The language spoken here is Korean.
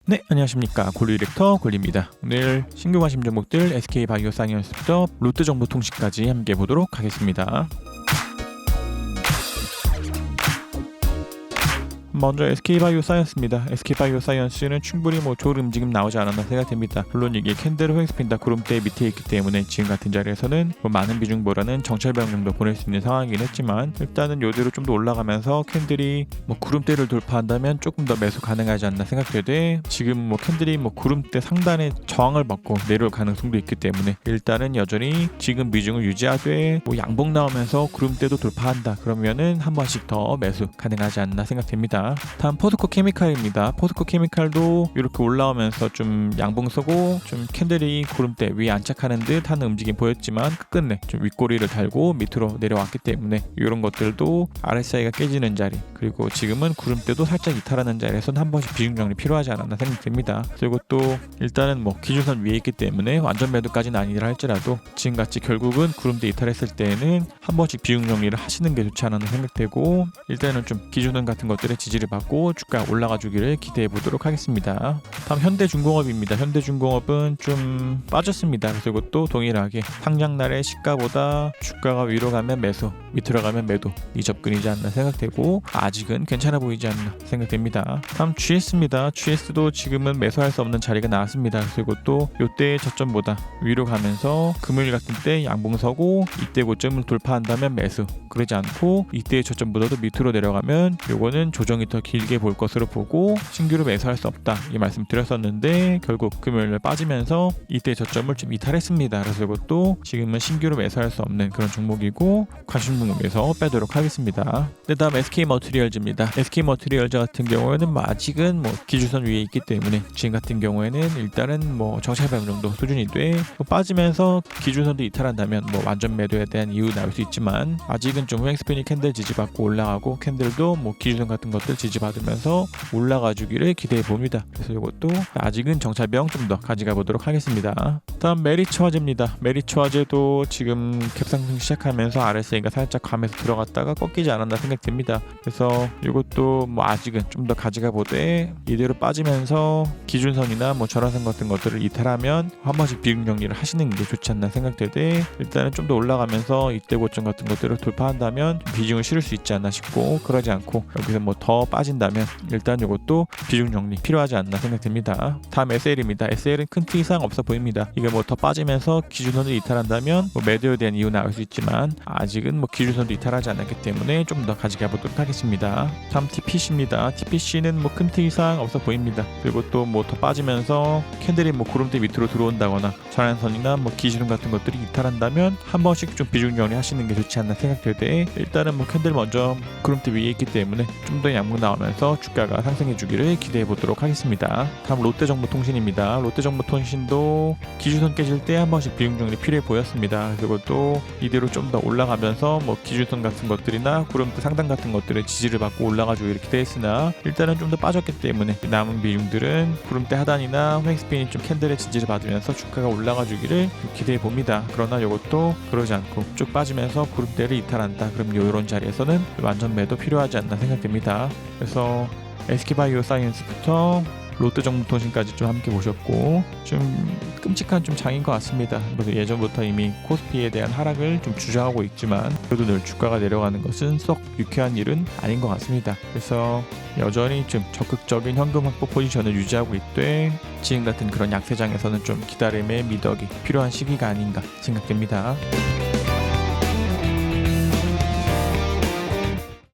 네, 안녕하십니까. 골드 디렉터 골리입니다. 오늘 신규 관심 종목들 SK바이오사이언스부터 롯데정보통신까지 함께 보도록 하겠습니다. 먼저 SK바이오사이언스입니다. SK바이오사이언스는 충분히 좋은 움직임 나오지 않았나 생각됩니다. 물론 이게 캔들 횡스핀다 구름대 밑에 있기 때문에 지금 같은 자리에서는 많은 비중보다는 정찰병 정도 보낼 수 있는 상황이긴 했지만, 일단은 요대로 좀 더 올라가면서 캔들이 구름대를 돌파한다면 조금 더 매수 가능하지 않나 생각되되, 지금 캔들이 구름대 상단에 저항을 받고 내려올 가능성도 있기 때문에 일단은 여전히 지금 비중을 유지하되 양봉 나오면서 구름대도 돌파한다 그러면은 한 번씩 더 매수 가능하지 않나 생각됩니다. 다음 포스코 케미칼입니다. 포스코 케미칼도 이렇게 올라오면서 좀 양봉 서고 좀 캔들이 구름대 위에 안착하는 듯 하는 움직임 보였지만 끝내 좀 윗꼬리를 달고 밑으로 내려왔기 때문에 이런 것들도 RSI가 깨지는 자리, 그리고 지금은 구름대도 살짝 이탈하는 자리에서는 한 번씩 비중 정리 필요하지 않았나 생각됩니다. 그리고 또 일단은 기준선 위에 있기 때문에 완전 매도까지는 아니라 할지라도 지금같이 결국은 구름대 이탈했을 때에는 한 번씩 비중 정리를 하시는 게 좋지 않았나 생각되고, 일단은 좀 기준선 같은 것들의 지지를 받고 주가 올라가 주기를 기대해 보도록 하겠습니다. 다음 현대중공업입니다. 현대중공업은 좀 빠졌습니다. 그래서 이것도 동일하게 상장날의 시가보다 주가가 위로 가면 매수, 밑으로 가면 매도, 이 접근이지 않나 생각되고 아직은 괜찮아 보이지 않나 생각됩니다. 다음 GS입니다. GS도 지금은 매수할 수 없는 자리가 나왔습니다. 그래서 이것도 이때의 저점보다 위로 가면서 금요일 같은 때 양봉 서고 이때 고점을 돌파한다면 매수, 그러지 않고 이때의 저점보다도 밑으로 내려가면 요거는 조정이 더 길게 볼 것으로 보고 신규로 매수할 수 없다 이 말씀 드렸었는데, 결국 금요일에 빠지면서 이때 저점을 좀 이탈했습니다. 그래서 이것도 지금은 신규로 매수할 수 없는 그런 종목이고 관심 종목에서 빼도록 하겠습니다. 다음 SK머티리얼즈입니다. SK머티리얼즈 같은 경우에는 아직은 기준선 위에 있기 때문에 지금 같은 경우에는 일단은 정찰병 정도 수준이 돼 빠지면서 기준선도 이탈한다면 완전 매도에 대한 이유 나올 수 있지만, 아직은 좀 횡스핀이 캔들 지지받고 올라가고 캔들도 기준선 같은 것들 지지받으면서 올라가 주기를 기대해 봅니다. 그래서 이것도 아직은 정찰병 좀 더 가져가 보도록 하겠습니다. 다음 메리츠화재입니다. 메리츠화재도 지금 갭상승 시작하면서 RSI가 살짝 감에서 들어갔다가 꺾이지 않았나 생각됩니다. 그래서 이것도 아직은 좀 더 가져가 보되 이대로 빠지면서 기준선이나 전환선 같은 것들을 이탈하면 한 번씩 비중 정리를 하시는 게 좋지 않나 생각되되, 일단은 좀 더 올라가면서 이때 고점 같은 것들을 돌파한다면 비중을 실을 수 있지 않나 싶고, 그러지 않고 여기서 더 빠진다면 일단 이것도 비중 정리 필요하지 않나 생각됩니다. 다음 SL입니다. SL은 큰 티 이상 없어 보입니다. 이게 더 빠지면서 기준선을 이탈한다면 매도에 대한 이유 나올 수 있지만 아직은 기준선도 이탈하지 않았기 때문에 좀 더 가져가 보도록 하겠습니다. 다음 TPC입니다. TPC는 큰 티 이상 없어 보입니다. 그리고 또 더 빠지면서 캔들이 구름대 밑으로 들어온다거나 전환선이나 기준선 같은 것들이 이탈한다면 한 번씩 좀 비중 정리 하시는 게 좋지 않나 생각되되, 일단은 캔들 먼저 구름대 위에 있기 때문에 좀 더 양봉 나오면서 주가가 상승해 주기를 기대해 보도록 하겠습니다. 다음 롯데정보통신입니다. 롯데정보통신도 기준선 깨질 때 한 번씩 비중 정리 필요해 보였습니다. 그리고 또 이대로 좀 더 올라가면서 기준선 같은 것들이나 구름대 상단 같은 것들의 지지를 받고 올라가 주기를 기대했으나, 일단은 좀 더 빠졌기 때문에 남은 비중들은 구름대 하단이나 횡스핀이 좀 캔들의 지지를 받으면서 주가가 올라가 주기를 기대해 봅니다. 그러나 이것도 그러지 않고 쭉 빠지면서 구름대를 이탈한다 그럼 이런 자리에서는 완전 매도 필요하지 않나 생각됩니다. 그래서 SK바이오사이언스부터 롯데정보통신까지 좀 함께 보셨고, 좀 끔찍한 장인 것 같습니다. 예전부터 이미 코스피에 대한 하락을 좀 주저하고 있지만 그래도 늘 주가가 내려가는 것은 썩 유쾌한 일은 아닌 것 같습니다. 그래서 여전히 좀 적극적인 현금 확보 포지션을 유지하고 있되, 지금 같은 그런 약세장에서는 좀 기다림의 미덕이 필요한 시기가 아닌가 생각됩니다.